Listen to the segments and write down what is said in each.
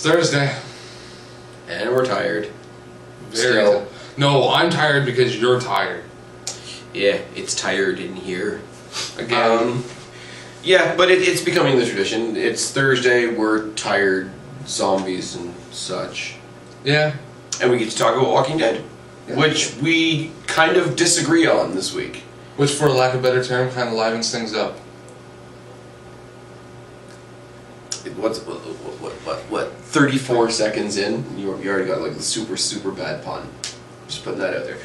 It's Thursday. And we're tired. Very. No, I'm tired because you're tired. Yeah, it's tired in here. Again. Yeah, but it's becoming the tradition. It's Thursday, we're tired zombies and such. Yeah. And we get to talk about Walking Dead, which we kind of disagree on this week. Which, for lack of a better term, kind of livens things up. What? 34 seconds in, you already got like the super bad pun. Just putting that out there.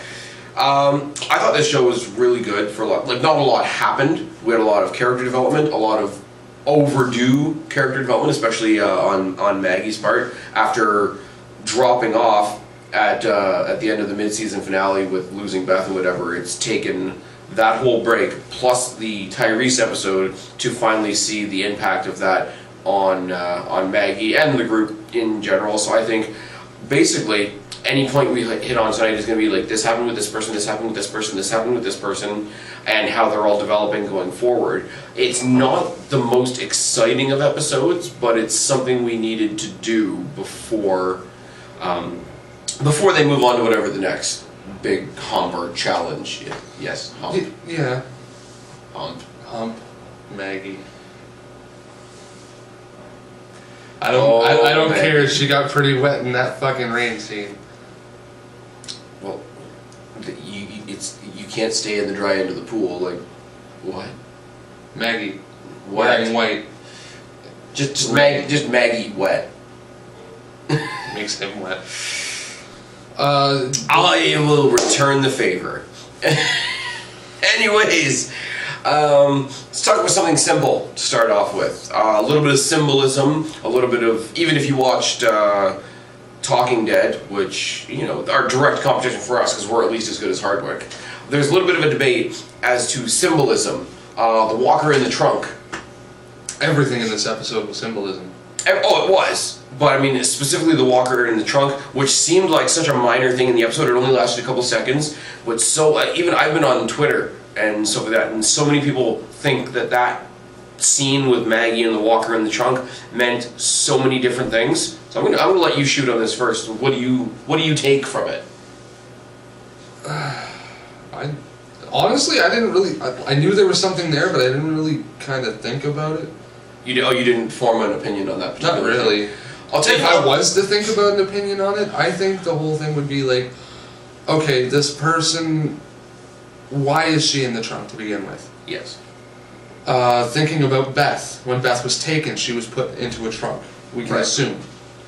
I thought this show was really good for not a lot happened. We had a lot of character development, a lot of overdue character development, especially on Maggie's part after dropping off at the end of the mid-season finale with losing Beth and whatever. It's taken that whole break plus the Tyrese episode to finally see the impact of that on Maggie and the group in general. So I think basically any point we hit on tonight is going to be like, this happened with this person, this happened with this person, this happened with this person, and how they're all developing going forward. It's not the most exciting of episodes, but it's something we needed to do before they move on to whatever the next big hump or challenge is. Yes, hump. Yeah. Hump. Maggie. I don't care. She got pretty wet in that fucking rain scene. Well, you can't stay in the dry end of the pool. Like, what? Maggie. Wet. Wearing white. Just Maggie wet. Makes him wet. I will return the favor. Anyways, let's talk about something simple to start off with. A little bit of symbolism, a little bit of, even if you watched Talking Dead, which, you know, our direct competition for us, because we're at least as good as Hardwick, there's a little bit of a debate as to symbolism. The walker in the trunk. Everything in this episode was symbolism. Oh, it was. But I mean, specifically the walker in the trunk, which seemed like such a minor thing in the episode. It only lasted a couple seconds. But even I've been on Twitter and stuff like that, and so many people think that scene with Maggie and the walker in the trunk meant so many different things. So I'm gonna let you shoot on this first. What do you take from it? Honestly, I didn't really. I knew there was something there, but I didn't really kind of think about it. You didn't form an opinion on that particular Not really. thing. I'll tell you, if I was to think about an opinion on it, I think the whole thing would be like, okay, this person, why is she in the trunk to begin with? Yes. Thinking about Beth, when Beth was taken, she was put into a trunk. We can assume.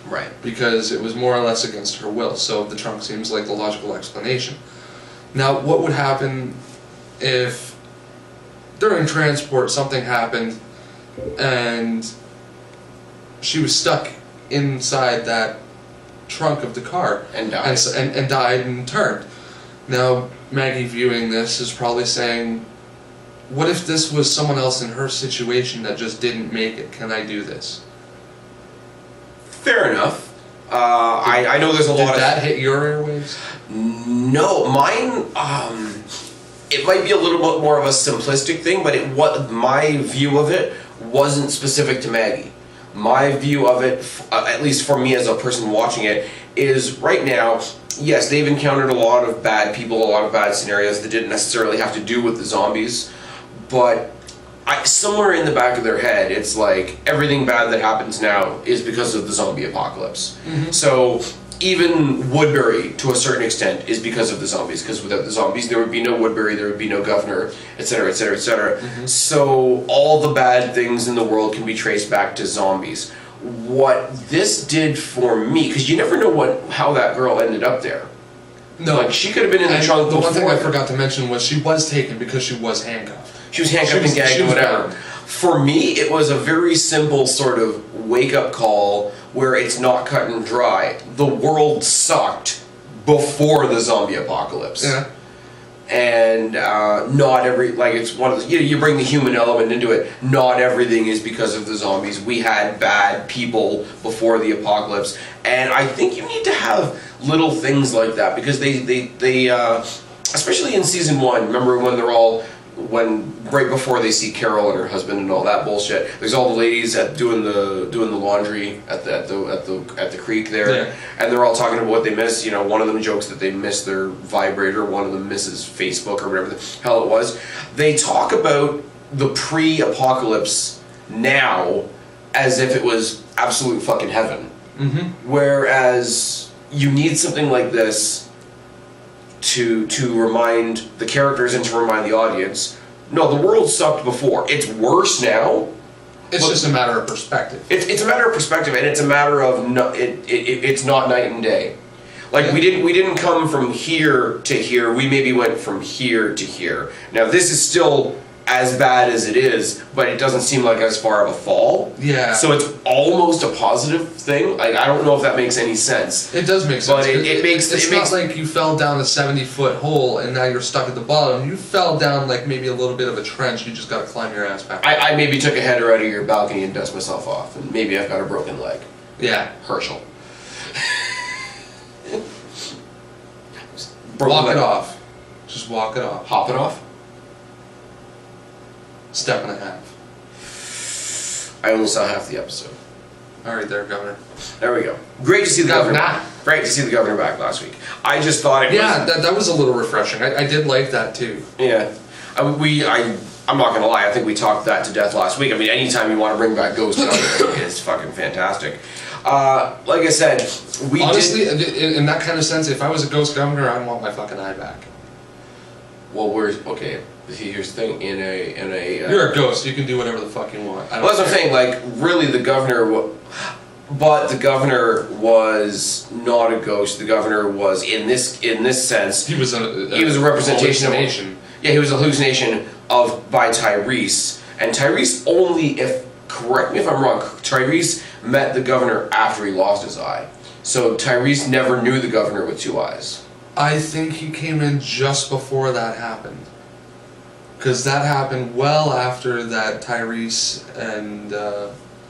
Right. Because it was more or less against her will, so the trunk seems like the logical explanation. Now, what would happen if during transport something happened and she was stuck inside that trunk of the car and died and died and turned? Now, Maggie viewing this is probably saying, what if this was someone else in her situation that just didn't make it? Can I do this? Fair enough. I know there's a lot of... Did that hit your airwaves? No, mine... it might be a little bit more of a simplistic thing, but my view of it wasn't specific to Maggie. My view of it, at least for me as a person watching it, is right now, yes, they've encountered a lot of bad people, a lot of bad scenarios that didn't necessarily have to do with the zombies, but somewhere in the back of their head, it's like everything bad that happens now is because of the zombie apocalypse. Mm-hmm. So even Woodbury, to a certain extent, is because of the zombies, because without the zombies there would be no Woodbury, there would be no governor, etc., etc., etc. Mm-hmm. So all the bad things in the world can be traced back to zombies. What this did for me, because you never know how that girl ended up there. No. Like, she could have been in the trunk before. The one thing I that. forgot to mention was she was taken because she was handcuffed. She was handcuffed and gagged and whatever. For me, it was a very simple sort of wake-up call where it's not cut and dry. The world sucked before the zombie apocalypse. Yeah. And not every, like, it's one of the, you bring the human element into it. Not everything is because of the zombies. We had bad people before the apocalypse. And I think you need to have little things like that, because they especially in season 1, remember when they're all right before they see Carol and her husband and all that bullshit, there's all the ladies doing the laundry at the creek there, and they're all talking about what they miss. You know, one of them jokes that they miss their vibrator, one of them misses Facebook or whatever the hell it was. They talk about the pre-apocalypse now as if it was absolute fucking heaven. Mm-hmm. Whereas you need something like this to remind the characters and to remind the audience, no, the world sucked before. It's worse now. It's just a matter of perspective. It's a matter of perspective, and it's a matter of it's not night and day. Like we didn't come from here to here. We maybe went from here to here. Now this is still as bad as it is, but it doesn't seem like as far of a fall. Yeah. So it's almost a positive thing. Like, I don't know if that makes any sense. It does make sense. But it makes... It's not like you fell down a 70-foot hole and now you're stuck at the bottom. You fell down like maybe a little bit of a trench. You just got to climb your ass back. I maybe took a header out of your balcony and dust myself off. And maybe I've got a broken leg. Yeah. Herschel. Walk it off. Just walk it off. Hop it off? Step and a half. I only saw half the episode. All right, there, Governor. There we go. Great to see the governor back. Great to see the governor back last week. I just thought it was... Yeah, that was a little refreshing. I did like that too. Yeah. I'm not going to lie, I think we talked that to death last week. I mean, anytime you want to bring back Ghost Governor, it's fucking fantastic. Like I said, honestly, in that kind of sense, if I was a Ghost Governor, I'd want my fucking eye back. Well, okay. Here's the thing, you're a ghost, you can do whatever the fuck you want. Well, that's what I'm saying, like, really the governor, but the governor was not a ghost. The governor was, in this sense, he was a representation hallucination. He was a hallucination by Tyrese. And Tyrese only, correct me if I'm wrong, Tyrese met the governor after he lost his eye. So Tyrese never knew the governor with two eyes. I think he came in just before that happened. Because that happened well after that Tyrese and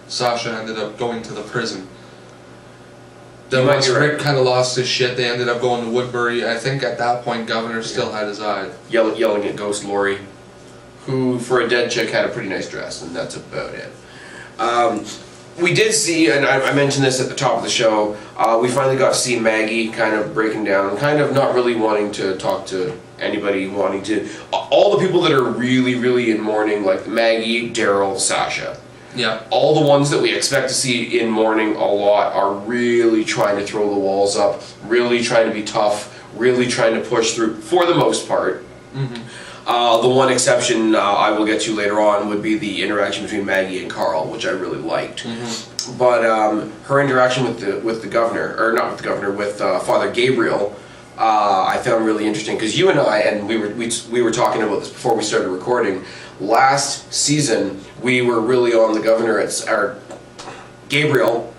Sasha ended up going to the prison. Then once Rick kind of lost his shit, they ended up going to Woodbury. I think at that point, Governor still had his eye. Yelling at Ghost Lori, who, for a dead chick, had a pretty nice dress, and that's about it. We did see, and I mentioned this at the top of the show, we finally got to see Maggie kind of breaking down, kind of not really wanting to talk to anybody, wanting to... All the people that are really, really in mourning, like Maggie, Daryl, Sasha. Yeah. All the ones that we expect to see in mourning a lot are really trying to throw the walls up, really trying to be tough, really trying to push through, for the most part. Mm-hmm. The one exception I will get to later on would be the interaction between Maggie and Carl, which I really liked. Mm-hmm. But her interaction with the governor, or not with the governor, with Father Gabriel, I found really interesting, because you and I, and we were talking about this before we started recording. Last season, we were really on the governor Gabriel.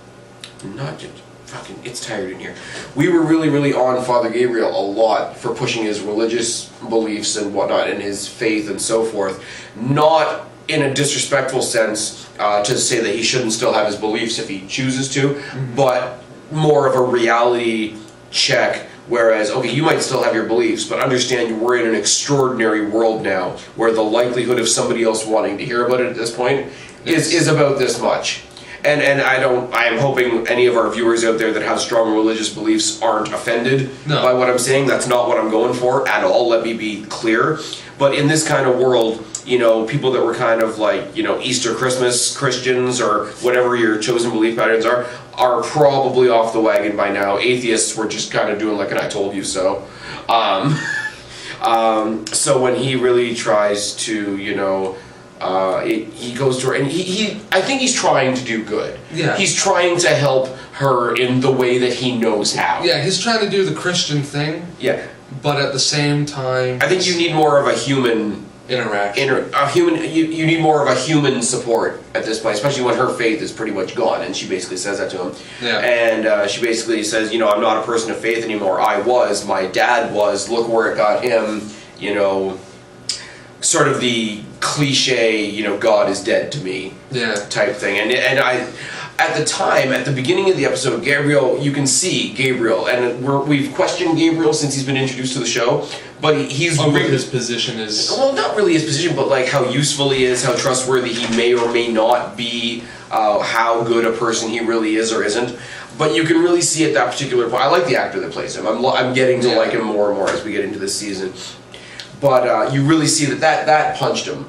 Not just fucking. It's tired in here. We were really, really on Father Gabriel a lot for pushing his religious beliefs and whatnot, and his faith and so forth. Not in a disrespectful sense to say that he shouldn't still have his beliefs if he chooses to, mm-hmm. but more of a reality check. Whereas, okay, you might still have your beliefs, but understand we're in an extraordinary world now where the likelihood of somebody else wanting to hear about it at this point is about this much. And I am hoping any of our viewers out there that have strong religious beliefs aren't offended by what I'm saying. That's not what I'm going for at all, let me be clear. But in this kind of world, you know, people that were kind of like, you know, Easter, Christmas Christians or whatever your chosen belief patterns are probably off the wagon by now. Atheists were just kind of doing like an I told you so. So when he really tries to, you know, he goes to her, and I think he's trying to do good. Yeah. He's trying to help her in the way that he knows how. Yeah, he's trying to do the Christian thing. Yeah. But at the same time, I think you need more of a human interaction. You need more of a human support at this point, especially when her faith is pretty much gone, and she basically says that to him. Yeah. And she basically says, you know, I'm not a person of faith anymore. I was. My dad was. Look where it got him. You know, sort of the cliche, you know, God is dead to me type thing. And at the time, at the beginning of the episode, Gabriel, you can see Gabriel, and we've questioned Gabriel since he's been introduced to the show, but he's what his position is. Well, not really his position, but like how useful he is, how trustworthy he may or may not be, how good a person he really is or isn't. But you can really see at that particular point. I like the actor that plays him. I'm getting to like him more and more as we get into this season. But you really see that punched him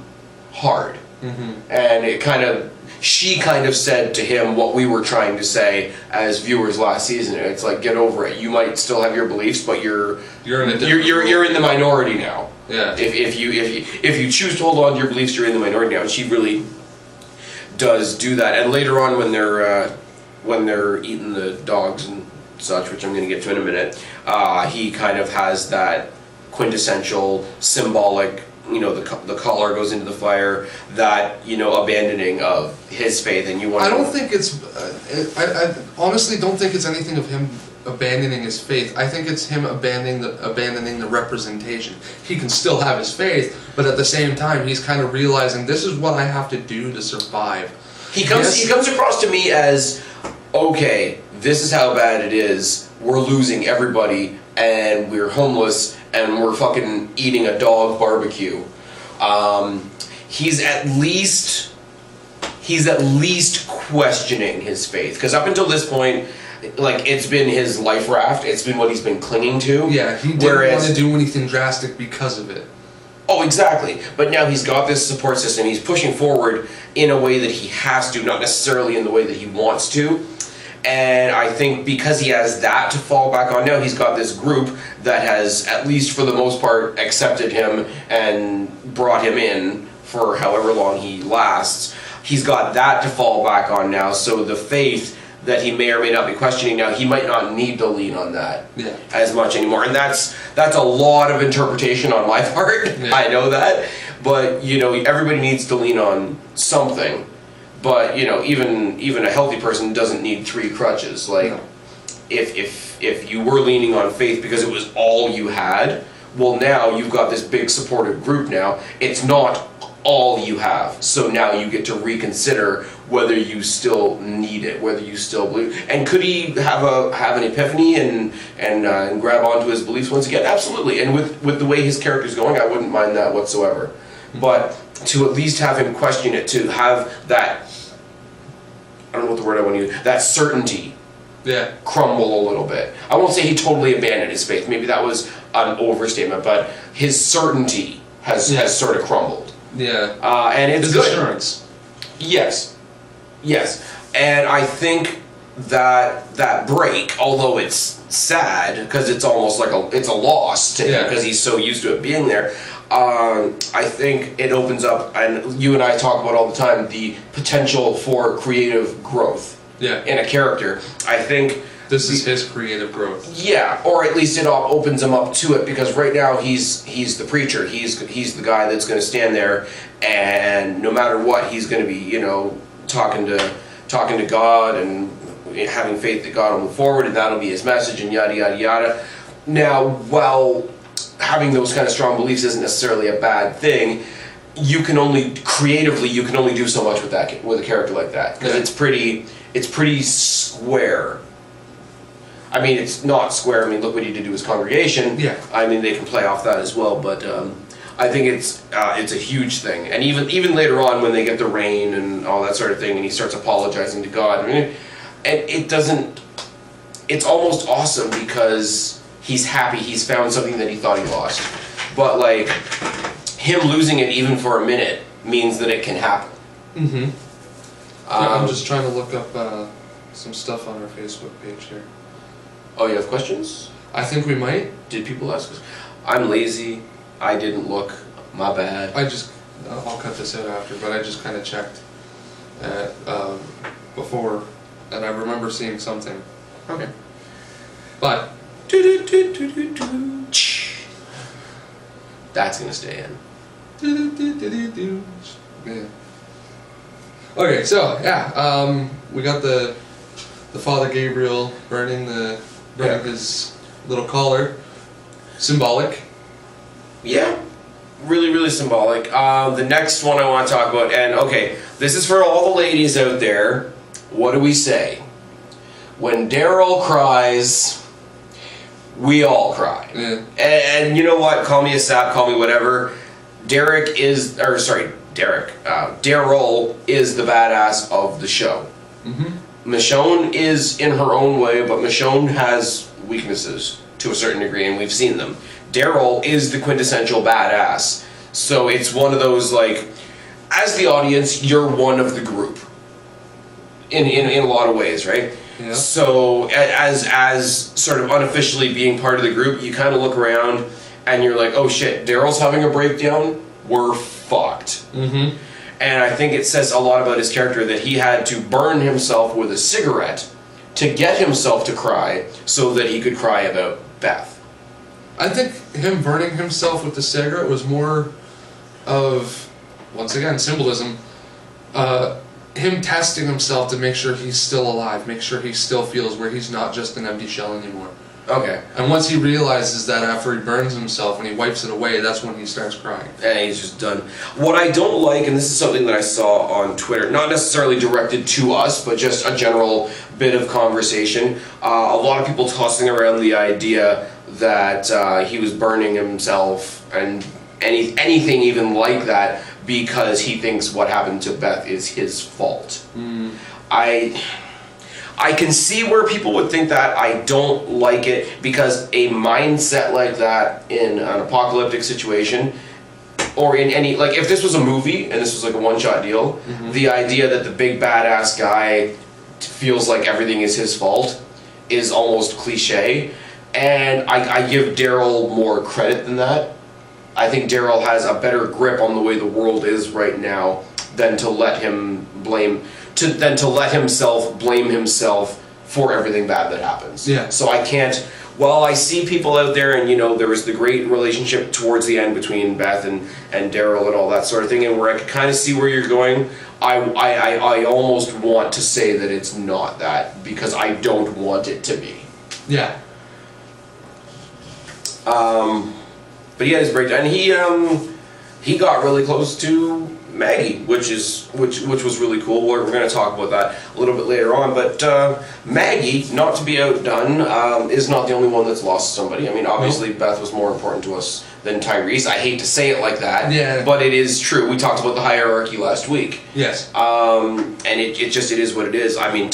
hard, and it she kind of said to him what we were trying to say as viewers last season. It's like, get over it. You might still have your beliefs, but you're in the minority now. Yeah. If you choose to hold on to your beliefs, you're in the minority now. And she really does do that. And later on, when they're eating the dogs and such, which I'm going to get to in a minute, he kind of has that quintessential symbolic, the collar goes into the fire, that, abandoning of his faith, and you want I don't think it's, I honestly don't think it's anything of him abandoning his faith. I think it's him abandoning the representation. He can still have his faith, but at the same time, he's kind of realizing this is what I have to do to survive. He comes across to me as, okay, this is how bad it is. We're losing everybody, and we're homeless, and we're fucking eating a dog barbecue. He's at least questioning his faith, because up until this point, like, it's been his life raft. It's been what he's been clinging to. Yeah, he didn't want to do anything drastic because of it. Oh, exactly. But now he's got this support system. He's pushing forward in a way that he has to, not necessarily in the way that he wants to. And I think because he has that to fall back on now, he's got this group that has, at least for the most part, accepted him and brought him in for however long he lasts. He's got that to fall back on now, so the faith that he may or may not be questioning now, he might not need to lean on that as much anymore. And that's a lot of interpretation on my part. Yeah. I know that. But, everybody needs to lean on something. But, even a healthy person doesn't need 3 crutches. Like, no. If you were leaning on faith because it was all you had, well, now you've got this big supportive group now. It's not all you have. So now you get to reconsider whether you still need it, whether you still believe. And could he have an epiphany and grab onto his beliefs once again? Absolutely. And with the way his character's going, I wouldn't mind that whatsoever. But to at least have him question it, to have that, I don't know what the word I want to use, that certainty crumble a little bit. I won't say he totally abandoned his faith. Maybe that was an overstatement, but his certainty has sort of crumbled. Yeah. And it's good. Assurance. Yes. And I think that break, although it's sad because it's almost like it's a loss to him because he's so used to it being there, I think it opens up, and you and I talk about all the time, the potential for creative growth in a character. I think this is his creative growth. Yeah, or at least it opens him up to it, because right now he's the preacher. He's the guy that's going to stand there, and no matter what, he's going to be talking to God and having faith that God will move forward, and that'll be his message, and yada yada yada. Now, while having those kind of strong beliefs isn't necessarily a bad thing, you can only do so much with a character like that, because it's pretty square. I mean, it's not square. I mean, look what he did to his congregation. Yeah. I mean, they can play off that as well, but I think it's a huge thing. And even later on, when they get the rain and all that sort of thing, and he starts apologizing to God, I mean, and it doesn't. It's almost awesome because he's happy. He's found something that he thought he lost, but like him losing it even for a minute means that it can happen. Mm-hmm. I'm just trying to look up some stuff on our Facebook page here. Oh, you have questions? I think we might. Did people ask us? I'm lazy. I didn't look. My bad. I'll cut this out after, but I just kind of checked before, and I remember seeing something. Okay. But that's gonna stay in. Yeah. Okay, so we got the Father Gabriel burning his little collar. Symbolic. Yeah, really, really symbolic. The next one I want to talk about, and okay, this is for all the ladies out there. what do we say? When Daryl cries, we all cry. Yeah. And you know what? Call me a sap, call me whatever. Daryl is the badass of the show. Mm-hmm. Michonne is in her own way, but Michonne has weaknesses to a certain degree, and we've seen them. Daryl is the quintessential badass. So it's one of those, like, as the audience, you're one of the group. In a lot of ways, right? Yeah. So as sort of unofficially being part of the group, you kind of look around and you're like, oh shit, Daryl's having a breakdown, we're fucked. Mm-hmm. And I think it says a lot about his character that he had to burn himself with a cigarette to get himself to cry so that he could cry about Beth. I think him burning himself with the cigarette was more of, once again, symbolism. Him testing himself to make sure he's still alive, make sure he still feels where he's not just an empty shell anymore. Okay. And once he realizes that after he burns himself and he wipes it away, that's when he starts crying. And he's just done. What I don't like, and this is something that I saw on Twitter, not necessarily directed to us, but just a general bit of conversation, a lot of people tossing around the idea that he was burning himself and anything even like that because he thinks what happened to Beth is his fault. Mm. I can see where people would think that. I don't like it because a mindset like that in an apocalyptic situation, or in any, like if this was a movie and this was like a one-shot deal, Mm-hmm. the idea that the big badass guy feels like everything is his fault is almost cliche. And I give Daryl more credit than that. I think Daryl has a better grip on the way the world is right now than to let him let himself blame himself for everything bad that happens. Yeah. So I can't. While I see people out there, and there was the great relationship towards the end between Beth and Daryl and all that sort of thing, and where I can kind of see where you're going, I almost want to say that it's not that because I don't want it to be. Yeah. But he had his breakdown. He got really close to Maggie, which was really cool. We're going to talk about that a little bit later on. But Maggie, not to be outdone, is not the only one that's lost somebody. I mean, obviously Beth was more important to us than Tyrese. I hate to say it like that, yeah, but it is true. We talked about the hierarchy last week. Yes. And it is what it is. I mean,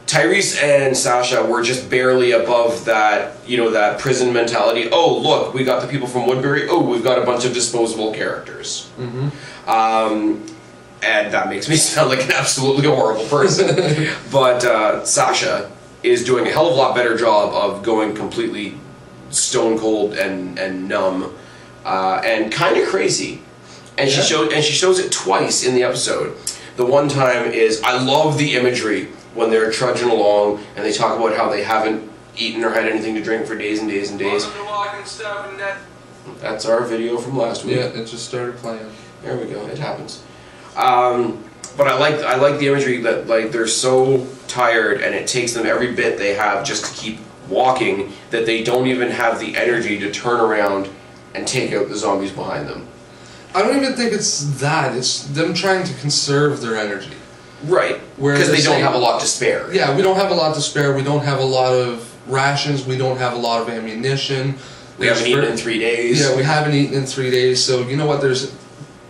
Tyrese and Sasha were just barely above that, that prison mentality. Oh, look, we got the people from Woodbury. Oh, we've got a bunch of disposable characters. Mm-hmm. And that makes me sound like an absolutely horrible person. But Sasha is doing a hell of a lot better job of going completely stone cold and numb and kind of crazy. And she shows it twice in the episode. The one time is, I love the imagery when they're trudging along and they talk about how they haven't eaten or had anything to drink for days and days and days. That's our video from last week. Yeah, it just started playing. There we go. It happens. But I like the imagery that they're so tired and it takes them every bit they have just to keep walking that they don't even have the energy to turn around and take out the zombies behind them. I don't even think it's that. It's them trying to conserve their energy. Right. Because they don't have a lot to spare. Yeah, we don't have a lot to spare. We don't have a lot of rations. We don't have a lot of ammunition. We haven't eaten in 3 days. Yeah, we haven't eaten in 3 days. So you know what? There's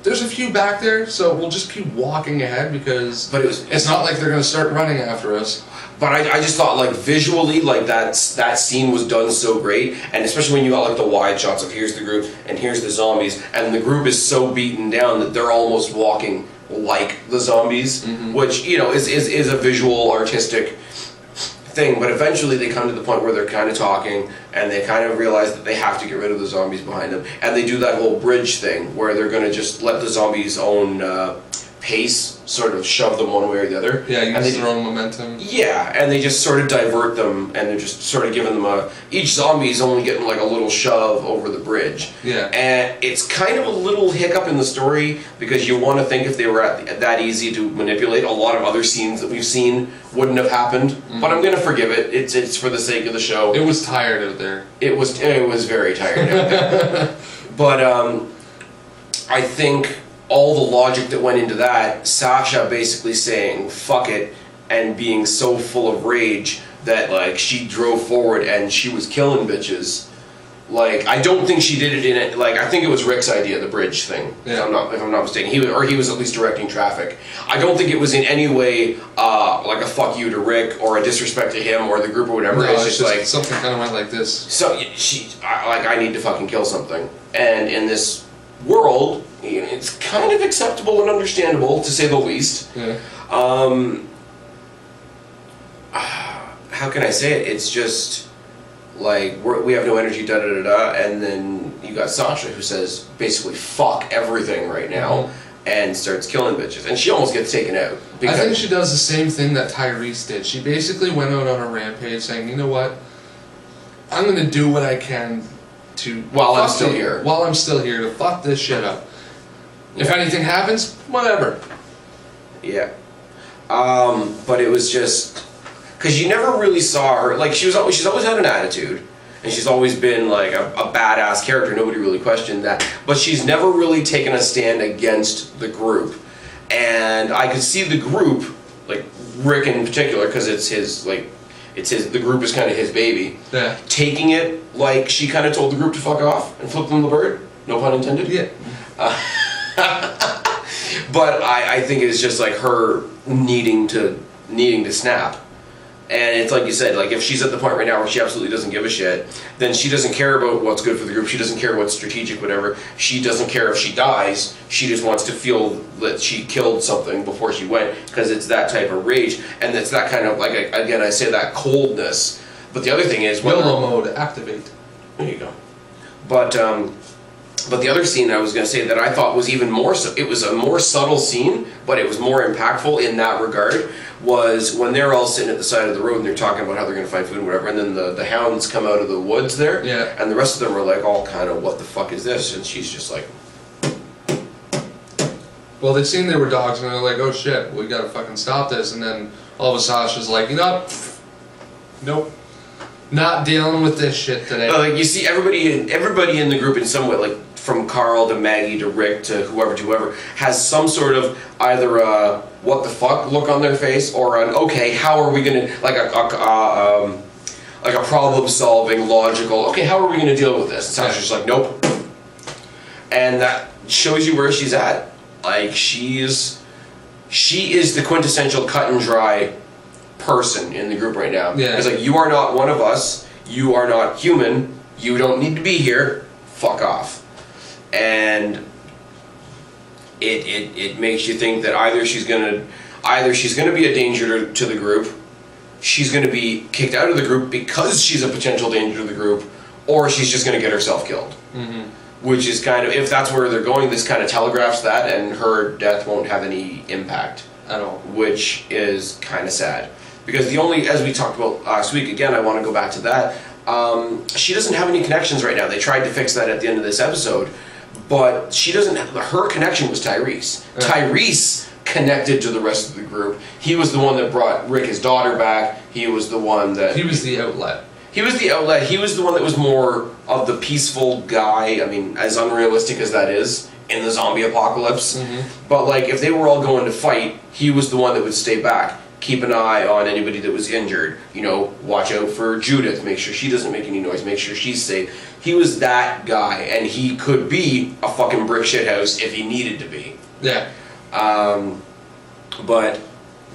a few back there. So we'll just keep walking ahead because it's not like they're going to start running after us. But I just thought visually that scene was done so great, and especially when you got the wide shots of here's the group and here's the zombies, and the group is so beaten down that they're almost walking like the zombies, mm-hmm. which is a visual artistic thing. But eventually they come to the point where they're kind of talking and they kind of realize that they have to get rid of the zombies behind them, and they do that whole bridge thing where they're going to just let the zombies' own pace sort of shove them one way or the other. Yeah, use their own momentum. Yeah, and they just sort of divert them, and they're just sort of giving them each zombie's only getting a little shove over the bridge. Yeah. And it's kind of a little hiccup in the story because you want to think if they were that easy to manipulate, a lot of other scenes that we've seen wouldn't have happened. Mm-hmm. But I'm going to forgive it. It's for the sake of the show. It was tired out there. It was very tired out there. But I think all the logic that went into that, Sasha basically saying fuck it and being so full of rage that like she drove forward and she was killing bitches. Like, I don't think she did it in it. Like, I think it was Rick's idea, the bridge thing. Yeah. If I'm not mistaken, he was at least directing traffic. I don't think it was in any way like a fuck you to Rick or a disrespect to him or the group or whatever. No, it's just like something kind of went like this. So I need to fucking kill something. And in this world, it's kind of acceptable and understandable to say the least. Yeah. How can I say it? It's just. Like, we have no energy, da da da da, and then you got Sasha who says basically fuck everything right now and starts killing bitches, and she almost gets taken out. I think she does the same thing that Tyrese did. She basically went out on a rampage saying, you know what, I'm going to do what I can to while I'm still here to fuck this shit up. If anything happens, whatever. Yeah. But it was just. Because you never really saw her, like she's always had an attitude, and she's always been like a badass character, nobody really questioned that, but she's never really taken a stand against the group. And I could see the group, like Rick in particular, because the group is kind of his baby, yeah. Taking it like she kind of told the group to fuck off and flip them the bird, no pun intended. Yeah. But I think it's just like her needing to snap. And it's like you said, like if she's at the point right now where she absolutely doesn't give a shit, then she doesn't care about what's good for the group. She doesn't care what's strategic, whatever. She doesn't care if she dies. She just wants to feel that she killed something before she went, because it's that type of rage, and it's that kind of like again I say that coldness. But the other thing is YOLO mode activate. There you go. But the other scene I was going to say that I thought was even more so, it was a more subtle scene, but it was more impactful in that regard, was when they're all sitting at the side of the road and they're talking about how they're going to find food and whatever, and then the hounds come out of the woods there, yeah. And the rest of them are like all kind of, what the fuck is this? And she's just like... Well, they'd seen they were dogs and they're like, oh shit, we gotta fucking stop this, and then all of a sudden Sasha's like, you know, nope. Not dealing with this shit today. Like you see everybody in the group in some way, like from Carl to Maggie to Rick to whoever, has some sort of either a what the fuck look on their face or an okay, how are we gonna, like a problem solving logical, okay, how are we gonna deal with this? And Sasha's just like, nope. And that shows you where she's at. Like she is the quintessential cut and dry person in the group right now. Yeah. It's like, you are not one of us, you are not human, you don't need to be here, fuck off. And it makes you think that either she's gonna be a danger to the group, she's gonna be kicked out of the group because she's a potential danger to the group, or she's just gonna get herself killed. Mm-hmm. Which is kind of, if that's where they're going, this kind of telegraphs that, and her death won't have any impact at all. Which is kind of sad. Because as we talked about last week, again, I want to go back to that, she doesn't have any connections right now. They tried to fix that at the end of this episode, but she doesn't, her connection was Tyrese. Yeah. Tyrese connected to the rest of the group. He was the one that brought Rick his daughter back. He was the one that... He was the outlet. He was the outlet. He was the one that was more of the peaceful guy. I mean, as unrealistic as that is in the zombie apocalypse. Mm-hmm. But like, if they were all going to fight, he was the one that would stay back. Keep an eye on anybody that was injured. You know, watch out for Judith. Make sure she doesn't make any noise. Make sure she's safe. He was that guy, and he could be a fucking brick shit house if he needed to be. Yeah. But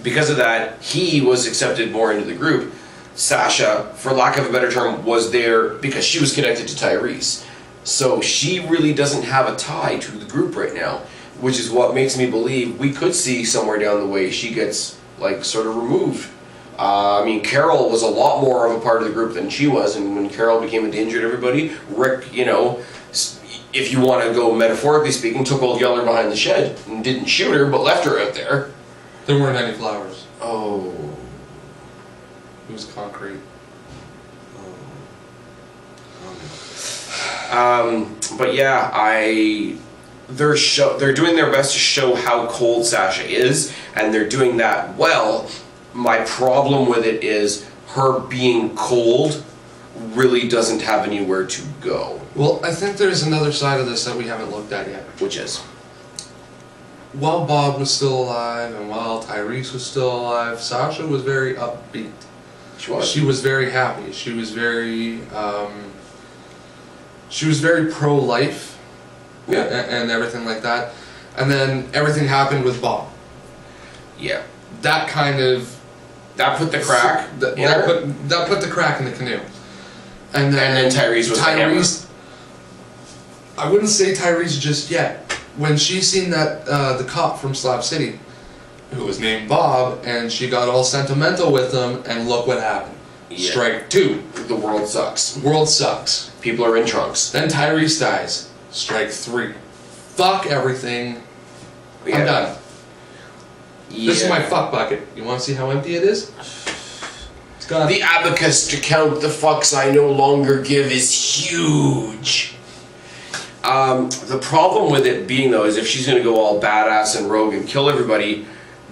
because of that, he was accepted more into the group. Sasha, for lack of a better term, was there because she was connected to Tyrese. So she really doesn't have a tie to the group right now, which is what makes me believe we could see somewhere down the way she gets, like, sort of removed. I mean, Carol was a lot more of a part of the group than she was, and when Carol became a danger to everybody, Rick, you know, if you want to go metaphorically speaking, took old Yeller behind the shed and didn't shoot her, but left her out there. There weren't any flowers. Oh. It was concrete. But yeah, they're doing their best to show how cold Sasha is, and they're doing that well. My problem with it is her being cold really doesn't have anywhere to go. Well, I think there's another side of this that we haven't looked at yet. Which is? while Bob was still alive and while Tyrese was still alive, Sasha was very upbeat. She was very happy. She was very pro-life, and everything like that. And then everything happened with Bob. Yeah. That kind of put the crack. That put the crack in the canoe. And then Tyrese was Tyrese. I wouldn't say Tyrese just yet. When she seen that the cop from Slab City, who was named Bob, and she got all sentimental with him, and look what happened. Yeah. Strike 2. The world sucks. World sucks. People are in trunks. Then Tyrese dies. Strike 3. Fuck everything. I'm done. Yeah. This is my fuck bucket. You want to see how empty it is? It's gone. The abacus to count the fucks I no longer give is huge. The problem with it being, though, is if she's going to go all badass and rogue and kill everybody,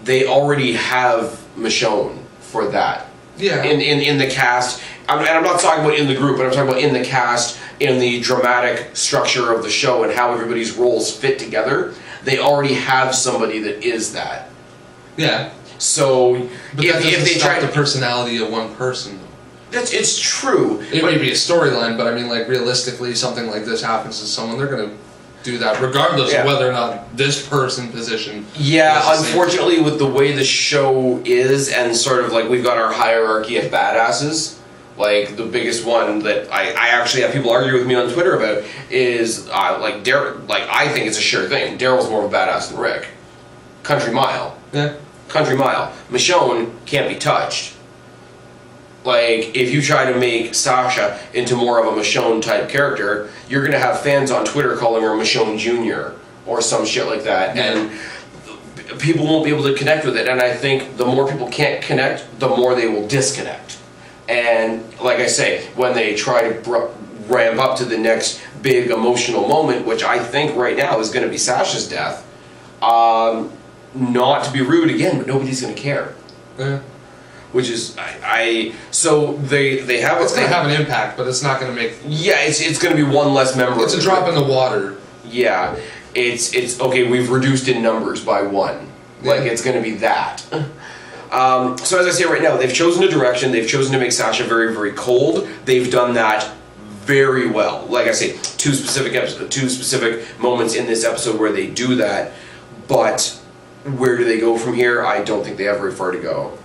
they already have Michonne for that. Yeah. In the cast, and I'm not talking about in the group, but I'm talking about in the cast, in the dramatic structure of the show and how everybody's roles fit together. They already have somebody that is that. Yeah. So but if they try the personality of one person. It's true. It may be a storyline, but I mean, like, realistically, something like this happens to someone, they're going to do that regardless of whether or not this person position. Yeah, unfortunately, with the way the show is, and sort of like we've got our hierarchy of badasses. Like the biggest one that I actually have people argue with me on Twitter about is like Daryl. Like I think it's a sure thing. Daryl's more of a badass than Rick. Country Mile. Yeah. Country Mile. Michonne can't be touched. Like, if you try to make Sasha into more of a Michonne type character, you're going to have fans on Twitter calling her Michonne Jr. or some shit like that. And people won't be able to connect with it. And I think the more people can't connect, the more they will disconnect. And like I say, when they try to ramp up to the next big emotional moment, which I think right now is going to be Sasha's death, not to be rude again, but nobody's going to care. Yeah. Which is so they have it's going to have an impact, but it's not going to make. Yeah, it's going to be one less member. It's a drop in the water. Yeah, it's okay. We've reduced in numbers by 1. Like it's going to be that. So as I say right now, they've chosen a direction. They've chosen to make Sasha very, very cold. They've done that very well. Like I say, two specific moments in this episode where they do that. But where do they go from here? I don't think they have very far to go.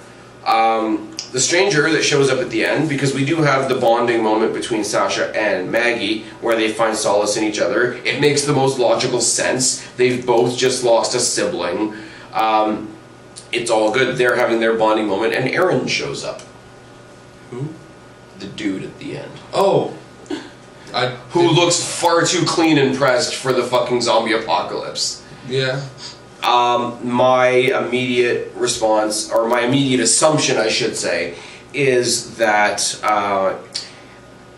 The stranger that shows up at the end, because we do have the bonding moment between Sasha and Maggie where they find solace in each other. It makes the most logical sense. They've both just lost a sibling. It's all good. They're having their bonding moment, and Aaron shows up. Who? The dude at the end. Oh. Who looks far too clean and pressed for the fucking zombie apocalypse. Yeah. My immediate response, or my immediate assumption, I should say, is that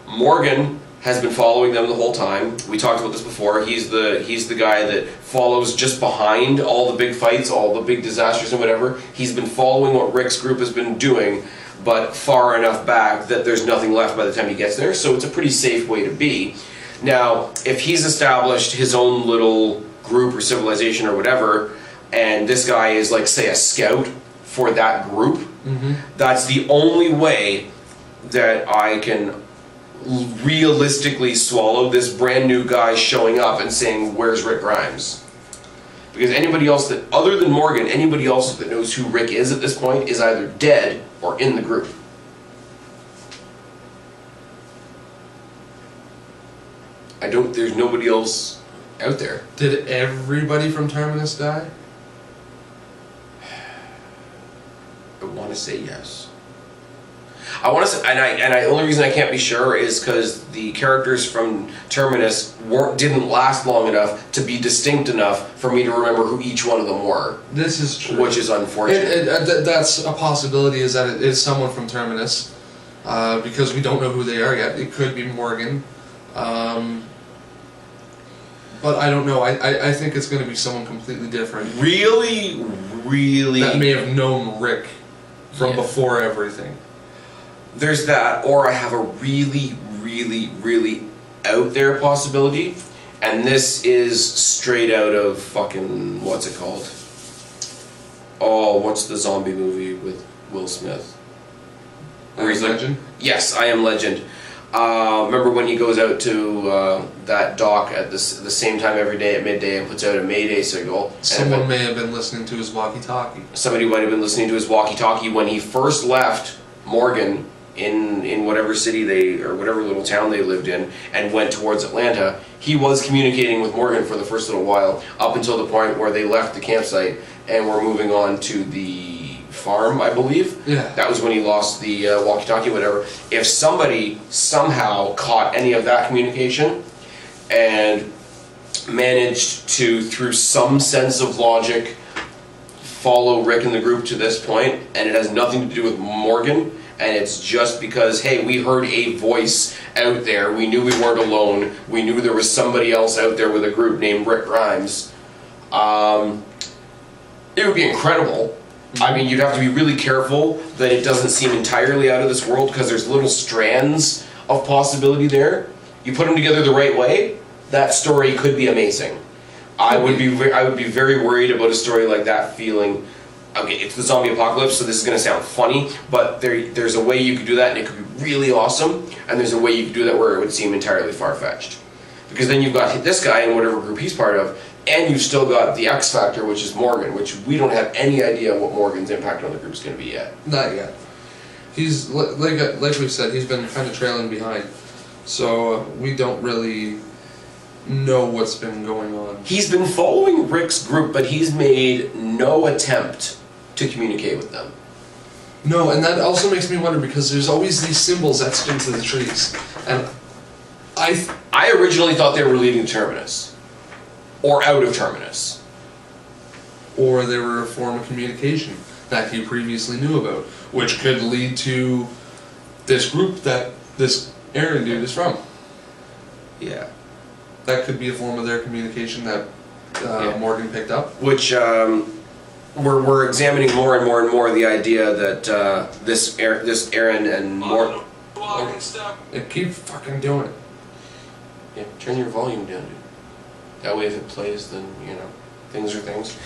Morgan has been following them the whole time. We talked about this before. He's the guy that follows just behind all the big fights, all the big disasters and whatever. He's been following what Rick's group has been doing, but far enough back that there's nothing left by the time he gets there, so it's a pretty safe way to be. Now, if he's established his own little group or civilization or whatever, and this guy is like, say, a scout for that group, that's the only way that I can realistically swallow this brand new guy showing up and saying, where's Rick Grimes? Because anybody else that, other than Morgan, anybody else that knows who Rick is at this point is either dead or in the group. There's nobody else out there. Did everybody from Terminus die? I want to say yes. I want to say, and the only reason I can't be sure is because the characters from Terminus didn't last long enough to be distinct enough for me to remember who each one of them were. This is true. Which is unfortunate. That's a possibility, is that it is someone from Terminus, because we don't know who they are yet. It could be Morgan. But I don't know. I think it's going to be someone completely different. Really? That may have known Rick from before everything. There's that, or I have a really, really, really out there possibility, And this is straight out of fucking, what's it called? Oh, what's the zombie movie with Will Smith? I Am Legend? Yes, I Am Legend. Remember when he goes out to that dock at the same time every day at midday and puts out a Mayday signal? Someone may have been listening to his walkie-talkie. Somebody might have been listening to his walkie-talkie when he first left Morgan in whatever city or whatever little town they lived in and went towards Atlanta. He was communicating with Morgan for the first little while up until the point where they left the campsite and were moving on to the farm, I believe. Yeah. That was when he lost the walkie-talkie, whatever. If somebody somehow caught any of that communication and managed to, through some sense of logic, follow Rick and the group to this point, and it has nothing to do with Morgan, and it's just because, hey, we heard a voice out there, we knew we weren't alone, we knew there was somebody else out there with a group named Rick Grimes, it would be incredible. I mean, you'd have to be really careful that it doesn't seem entirely out of this world because there's little strands of possibility there. You put them together the right way, that story could be amazing. I would be very worried about a story like that feeling, okay, it's the zombie apocalypse, so this is going to sound funny, but there's a way you could do that and it could be really awesome, and there's a way you could do that where it would seem entirely far-fetched. Because then you've got this guy in whatever group he's part of, and you've still got the X factor, which is Morgan, which we don't have any idea what Morgan's impact on the group is going to be yet. Not yet. He's, like we said, he's been kind of trailing behind. So we don't really know what's been going on. He's been following Rick's group, but he's made no attempt to communicate with them. No, and that also makes me wonder because there's always these symbols etched into the trees. And I originally thought they were leaving Terminus. Or out of Terminus. Or they were a form of communication that he previously knew about, which could lead to this group that this Aaron dude is from. Yeah. That could be a form of their communication that Morgan picked up. Which we're examining more and more and more the idea that this Aaron and Morgan. Keep fucking doing it. Yeah, turn your volume down, dude. That way if it plays, then, you know, things are things.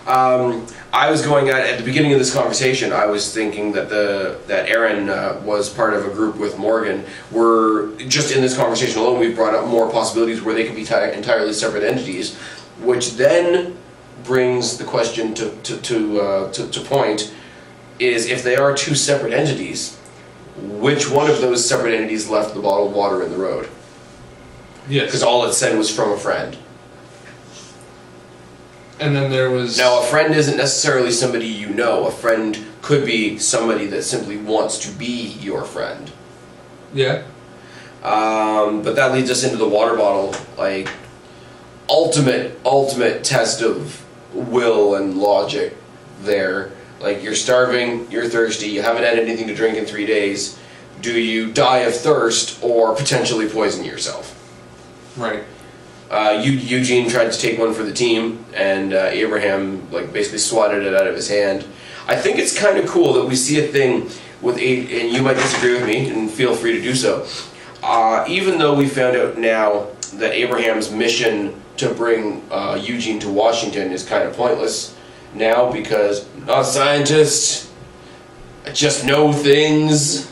I was going at the beginning of this conversation, I was thinking that that Aaron was part of a group with Morgan. We're, just in this conversation alone, we've brought up more possibilities where they could be entirely separate entities, which then brings the question to point, is if they are two separate entities, which one of those separate entities left the bottled water in the road? Yes. Because all it said was from a friend. And then there was... Now, a friend isn't necessarily somebody you know. A friend could be somebody that simply wants to be your friend. Yeah. But that leads us into the water bottle, like, ultimate test of will and logic there. Like, you're starving, you're thirsty, you haven't had anything to drink in 3 days. Do you die of thirst or potentially poison yourself? Right. Eugene tried to take one for the team, and Abraham basically swatted it out of his hand. I think it's kind of cool that we see a thing with and you might disagree with me, and feel free to do so. Even though we found out now that Abraham's mission to bring Eugene to Washington is kind of pointless now because I'm not a scientist, I just know things.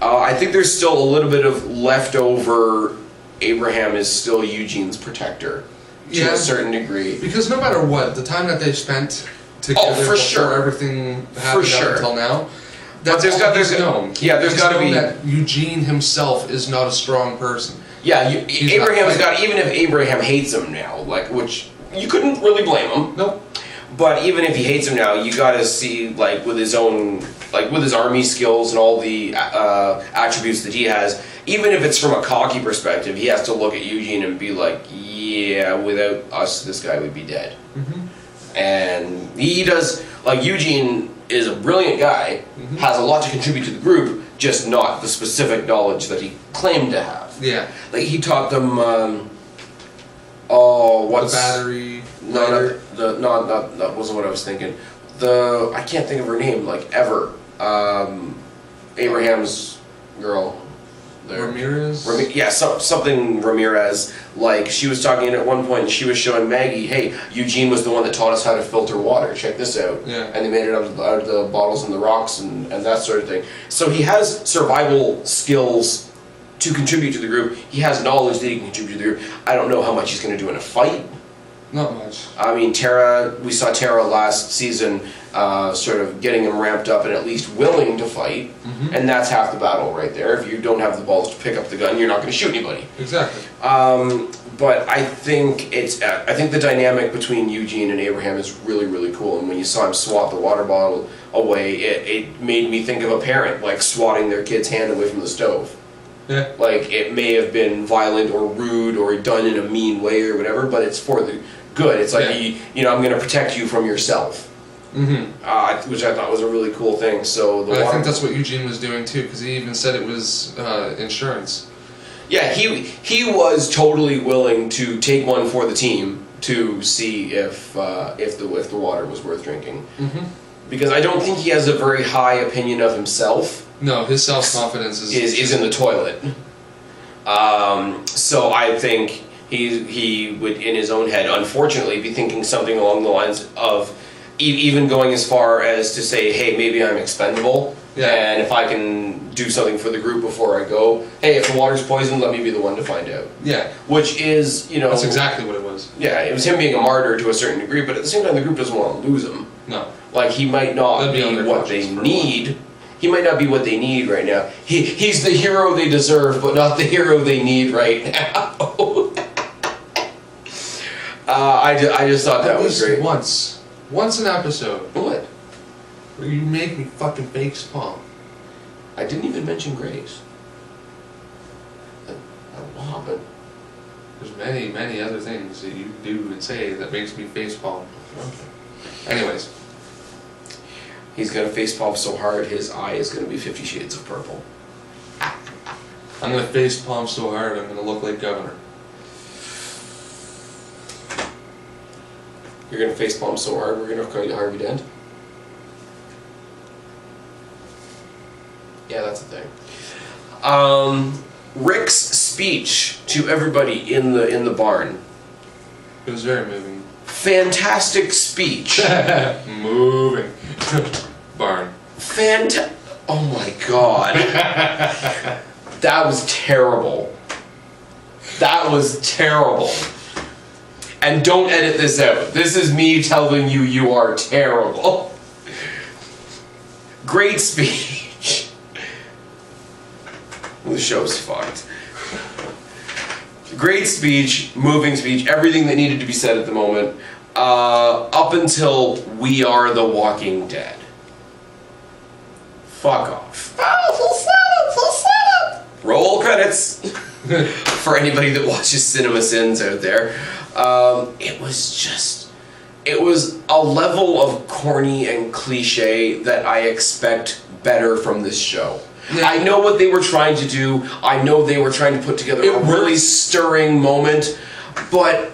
I think there's still a little bit of leftover. Abraham is still Eugene's protector to a certain degree. Because no matter what, the time that they've spent together before everything happened up until now, that's all he's known. Yeah, there's got to be that Eugene himself is not a strong person. Yeah, Abraham's got, even if Abraham hates him now, which you couldn't really blame him. Nope. But even if he hates him now, you got to see with his own, with his army skills and all the attributes that he has. Even if it's from a cocky perspective, he has to look at Eugene and be like, yeah, without us, this guy would be dead. Mm-hmm. And he does, Eugene is a brilliant guy, mm-hmm. has a lot to contribute to the group, just not the specific knowledge that he claimed to have. Yeah. He taught them, what's... The battery... That wasn't what I was thinking. I can't think of her name, ever. Abraham's girl. Ramirez? Something Ramirez. Like, she was talking at one point, and she was showing Maggie, hey, Eugene was the one that taught us how to filter water. Check this out. Yeah. And they made it out of the bottles and the rocks and that sort of thing. So he has survival skills to contribute to the group. He has knowledge that he can contribute to the group. I don't know how much he's going to do in a fight. Not much. I mean, Tara, we saw Tara last season sort of getting him ramped up and at least willing to fight, and that's half the battle right there. If you don't have the balls to pick up the gun, you're not going to shoot anybody. Exactly. But I think the dynamic between Eugene and Abraham is really, really cool. And when you saw him swat the water bottle away, it made me think of a parent like swatting their kid's hand away from the stove. Yeah. Like, it may have been violent or rude or done in a mean way or whatever, but it's for the good. It's like, I'm going to protect you from yourself. Which I thought was a really cool thing. So I think that's what Eugene was doing too, because he even said it was insurance. Yeah, he was totally willing to take one for the team to see if the water was worth drinking. Because I don't think he has a very high opinion of himself. No, his self-confidence is in the toilet. So I think he would, in his own head, unfortunately, be thinking something along the lines of even going as far as to say, hey, maybe I'm expendable, and if I can do something for the group before I go, hey, if the water's poisoned, let me be the one to find out. Yeah. Which is, That's exactly what it was. Yeah, it was him being a martyr to a certain degree, but at the same time, the group doesn't want to lose him. No. Like, he might not be what they need. He might not be what they need right now. He's the hero they deserve, but not the hero they need right now. I just thought that was great. Once an episode. What? Where you make me fucking face palm. I didn't even mention Grace. What happened? There's many other things that you do and say that makes me face palm. Okay. Anyways. He's gonna face palm so hard his eye is gonna be 50 Shades of Purple. I'm gonna face palm so hard I'm gonna look like Governor. You're gonna face palm so hard we're gonna call you Harvey Dent? Yeah, that's a thing. Rick's speech to everybody in the barn. It was very moving. Fantastic speech. Moving. Barn. Oh my god. That was terrible. That was terrible. And don't edit this out. This is me telling you you are terrible. Great speech. The show's fucked. Great speech, moving speech, everything that needed to be said at the moment. Up until We Are the Walking Dead. Fuck off. Roll credits for anybody that watches Cinema Sins out there. It was a level of corny and cliche that I expect better from this show. Yeah. I know what they were trying to do. I know they were trying to put together a really stirring moment, but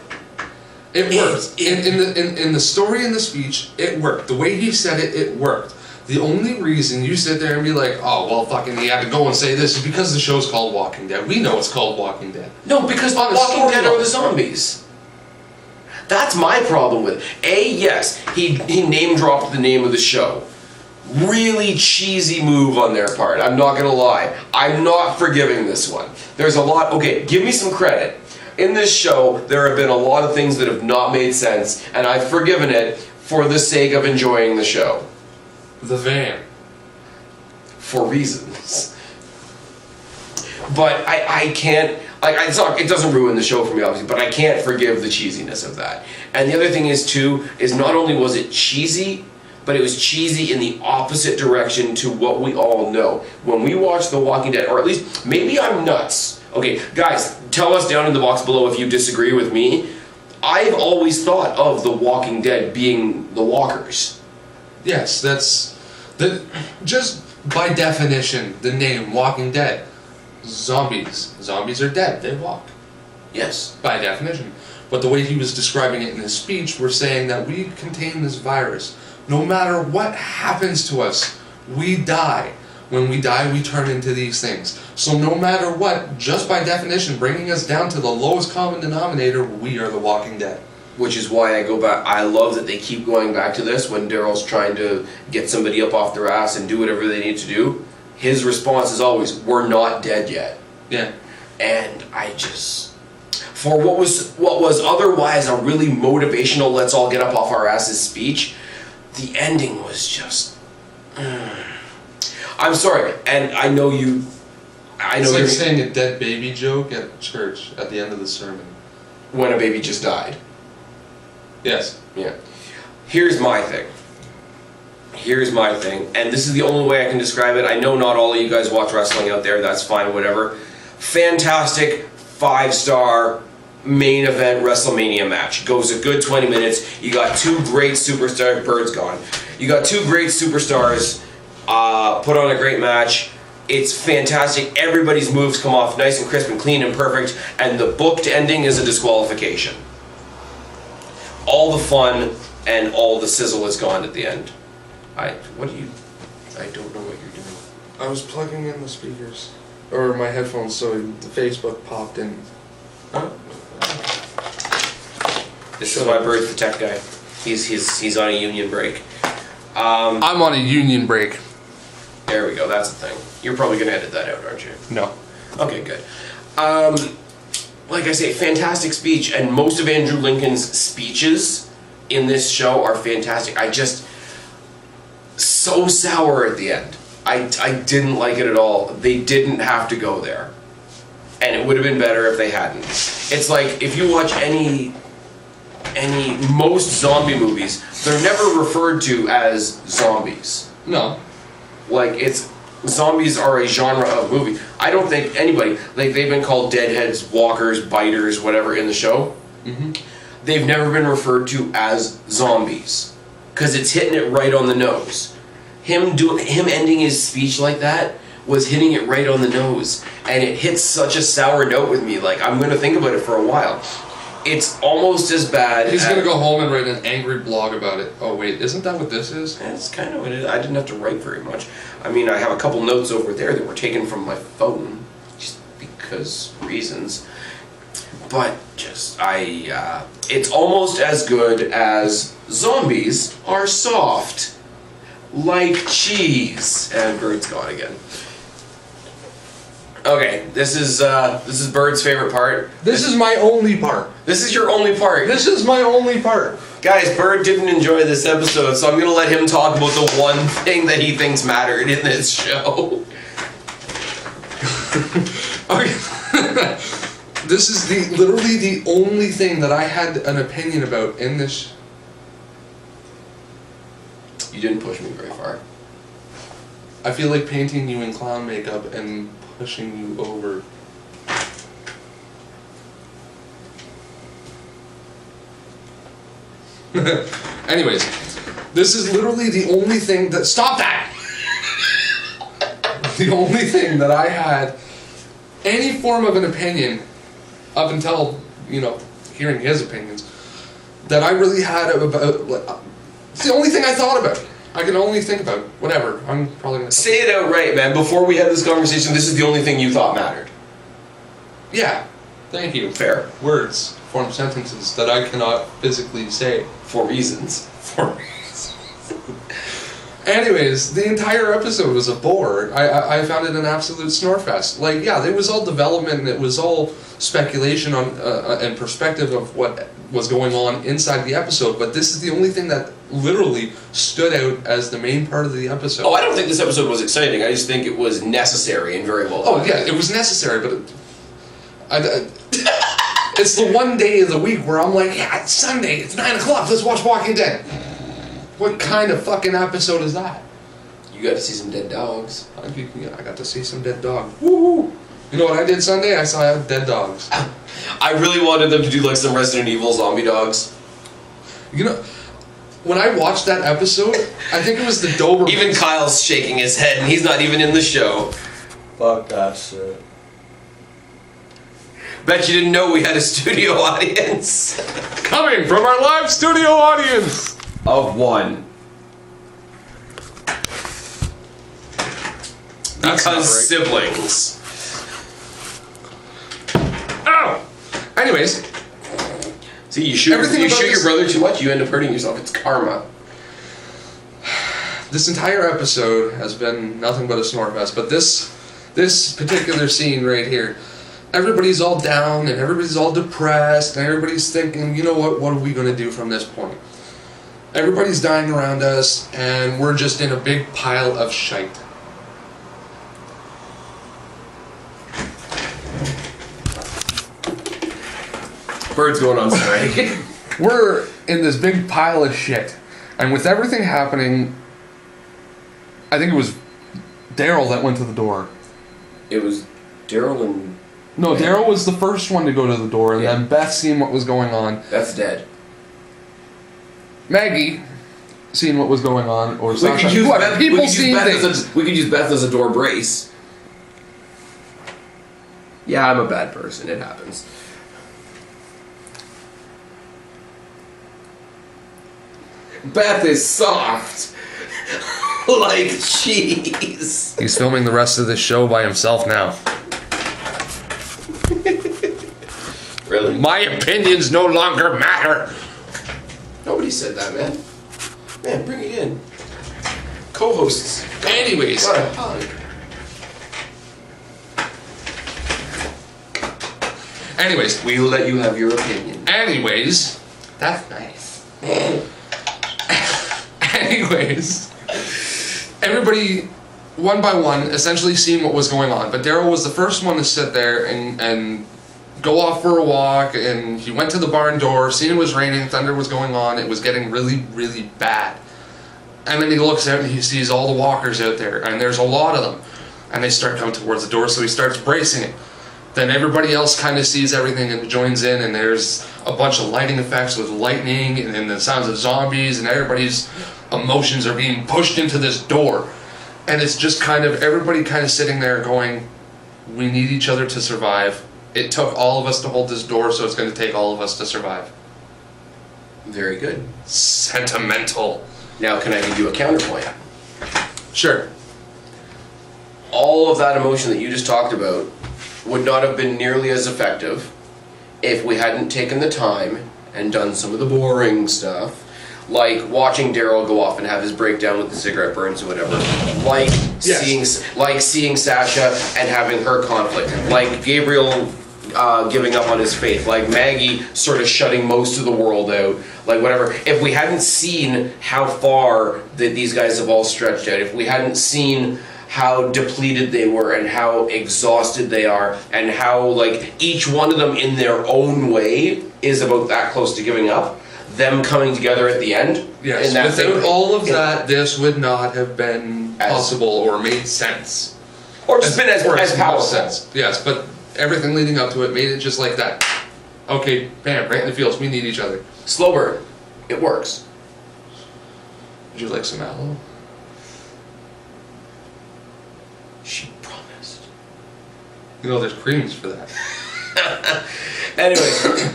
it worked. In the story and the speech, it worked. The way he said it, it worked. The only reason you sit there and be like, oh, well, fucking, he had to go and say this is because the show's called Walking Dead. We know it's called Walking Dead. No, because the Walking Dead are the zombies. That's my problem with it. Yes, he name-dropped the name of the show. Really cheesy move on their part. I'm not gonna lie. I'm not forgiving this one. There's a lot. Okay, give me some credit. In this show, there have been a lot of things that have not made sense, and I've forgiven it for the sake of enjoying the show. The van. For reasons. But I can't. It doesn't ruin the show for me, obviously, but I can't forgive the cheesiness of that. And the other thing is, too, is not only was it cheesy, but it was cheesy in the opposite direction to what we all know. When we watch The Walking Dead, or at least, maybe I'm nuts. Okay, guys, tell us down in the box below if you disagree with me. I've always thought of The Walking Dead being the walkers. Yes, just by definition, the name Walking Dead. Zombies. Zombies are dead, they walk. Yes. By definition. But the way he was describing it in his speech, we're saying that we contain this virus. No matter what happens to us, we die. When we die, we turn into these things. So no matter what, just by definition, bringing us down to the lowest common denominator, we are the walking dead. Which is why I go back. I love that they keep going back to this when Daryl's trying to get somebody up off their ass and do whatever they need to do. His response is always, "We're not dead yet." Yeah. And I just, for what was otherwise a really motivational, let's all get up off our asses speech, the ending was just. I'm sorry, and I know you. I know it's like you're saying a dead baby joke at church at the end of the sermon. When a baby just died. Yes. Yeah. Here's my thing. And this is the only way I can describe it. I know not all of you guys watch wrestling out there. That's fine, whatever. Fantastic 5-star main event WrestleMania match. Goes a good 20 minutes. You got two great superstars. Bird's gone. You got two great superstars put on a great match. It's fantastic. Everybody's moves come off nice and crisp and clean and perfect. And the booked ending is a disqualification. All the fun and all the sizzle is gone at the end. I don't know what you're doing. I was plugging in the speakers. Or my headphones, so the Facebook popped in. Huh? This is why Bird's the tech guy. He's on a union break. I'm on a union break. There we go, that's the thing. You're probably going to edit that out, aren't you? No. Okay, good. Like I say, fantastic speech, and most of Andrew Lincoln's speeches in this show are fantastic. So sour at the end. I didn't like it at all. They didn't have to go there. And it would have been better if they hadn't. It's like, if you watch most zombie movies, they're never referred to as zombies. No. Like, zombies are a genre of movie. I don't think anybody, like, they've been called deadheads, walkers, biters, whatever in the show. Mm-hmm. They've never been referred to as zombies. Because it's hitting it right on the nose. Him ending his speech like that was hitting it right on the nose. And it hits such a sour note with me, like, I'm going to think about it for a while. It's almost as bad. He's going to go home and write an angry blog about it. Oh, wait, isn't that what this is? That's kind of what it is. I didn't have to write very much. I mean, I have a couple notes over there that were taken from my phone, just because reasons. But it's almost as good as Zombies Are Soft, Like Cheese. And Bird's gone again. Okay, this is Bird's favorite part. This is my only part. This is your only part. This is my only part. Guys, Bird didn't enjoy this episode, so I'm going to let him talk about the one thing that he thinks mattered in this show. Okay. This is literally the only thing that I had an opinion about in this. You didn't push me very far. I feel like painting you in clown makeup and pushing you over. Anyways, this is literally the only thing that. Stop that! The only thing that I had any form of an opinion up until, hearing his opinions, that I really had about. It's the only thing I thought about. I can only think about whatever. I'm probably gonna say it outright, man. Before we had this conversation, this is the only thing you thought mattered. Yeah. Thank you. Fair. Words form sentences that I cannot physically say. For reasons. Anyways, the entire episode was a bore. I found it an absolute snorefest. Like, yeah, it was all development and it was all speculation on and perspective of what was going on inside the episode, but this is the only thing that literally stood out as the main part of the episode. Oh, I don't think this episode was exciting. I just think it was necessary and very well done. Oh, yeah, it was necessary, but it's the one day of the week where I'm like, yeah, it's Sunday, it's 9 o'clock, let's watch Walking Dead. What kind of fucking episode is that? You got to see some dead dogs. I got to see some dead dogs. Woo! You know what I did Sunday? I saw dead dogs. I really wanted them to do like some Resident Evil zombie dogs. When I watched that episode, I think it was the Doberman. Even Kyle's shaking his head and he's not even in the show. Fuck that shit. Bet you didn't know we had a studio audience. Coming from our live studio audience! Of one. That's not because right. siblings. Oh! Anyways, See, you shoot Everything about your this- brother too much, you end up hurting yourself. It's karma. this entire episode has been nothing but a snort fest, but this particular scene right here, everybody's all down and everybody's all depressed and everybody's thinking, you know what are we going to do from this point? Everybody's dying around us and we're just in a big pile of shite. Bird's going on strike. We're in this big pile of shit. And with everything happening, I think it was Daryl that went to the door. It was Daryl and... No, Daryl was the first one to go to the door, and Yeah. then Beth seeing what was going on. That's dead. Maggie seeing what was going on, or We Sasha. could use Whoever. Beth, People we could use seeing Beth things. as we could use Beth as a door brace. Yeah, I'm a bad person. It happens. Beth is soft. Like cheese. He's filming the rest of this show by himself now. Really? My opinions no longer matter. Nobody said that, man. Man, bring it in. Co-hosts. Anyways, Got a hug. anyways, We'll let you have your opinion. anyways, that's nice. Anyways, everybody, one by one, essentially seeing what was going on. But Daryl was the first one to sit there and go off for a walk. And he went to the barn door, seen it was raining, thunder was going on. It was getting really, really bad. And then he looks out and he sees all the walkers out there. And there's a lot of them. And they start coming towards the door, so he starts bracing it. Then everybody else kind of sees everything and joins in, and there's a bunch of lighting effects with lightning and then the sounds of zombies, and everybody's emotions are being pushed into this door. And it's just kind of everybody kind of sitting there going, we need each other to survive. It took all of us to hold this door, so it's going to take all of us to survive. Very good. Sentimental. Now, can I give you a counterpoint? Sure. All of that emotion that you just talked about would not have been nearly as effective if we hadn't taken the time and done some of the boring stuff, like watching Daryl go off and have his breakdown with the cigarette burns or whatever, like seeing Sasha and having her conflict, like Gabriel giving up on his faith, like Maggie sort of shutting most of the world out, like whatever. If we hadn't seen how far that these guys have all stretched out, if we hadn't seen how depleted they were and how exhausted they are and how like each one of them in their own way is about that close to giving up, them coming together at the end. Yes, in that without thing, all of that, this would not have been possible or made sense. or just been as most powerful. sense. Yes, but everything leading up to it made it just like that. Okay, bam, right in the fields. We need each other. Slow burn. It works. Would you like some aloe? She promised. You know, there's creams for that. Anyway,